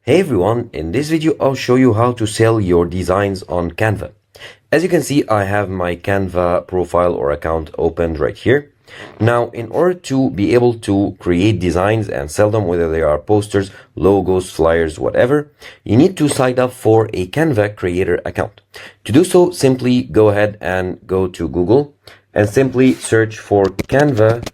Hey everyone, in this video I'll show you how to sell your designs on Canva. As you can see, I have my Canva profile or account opened right here. Now, in order to be able to create designs and sell them, whether they are posters, logos, flyers, whatever, you need to sign up for a Canva Creator account. To do so, simply go ahead and go to Google and simply search for Canva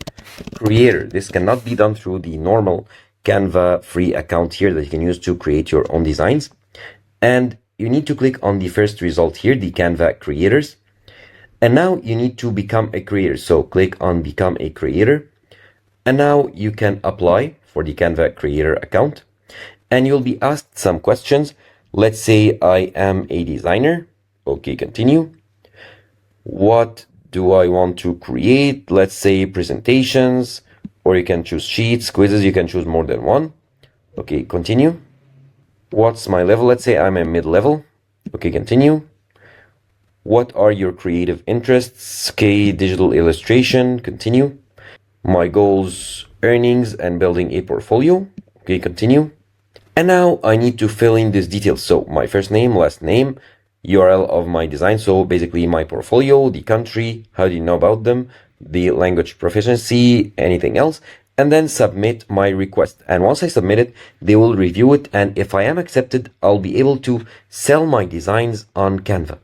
Creator. This cannot be done through the normal Canva free account here that you can use to create your own designs. And you need to click on the first result here, the Canva Creators. And now you need to become a creator. So click on Become a Creator. And now you can apply for the Canva Creator account. And you'll be asked some questions. Let's say I am a designer. Okay, continue. What do I want to create? Let's say presentations, or you can choose sheets, quizzes, you can choose more than one. Okay, continue. What's my level? Let's say I'm a mid-level. Okay, continue. What are your creative interests? Okay, digital illustration, continue. My goals, earnings, and building a portfolio. Okay, continue. And now I need to fill in these details. So my first name, last name, URL of my design. So basically my portfolio, the country, how do you know about them, the language proficiency, anything else, and then submit my request. And once I submit it, they will review it. And if I am accepted, I'll be able to sell my designs on Canva.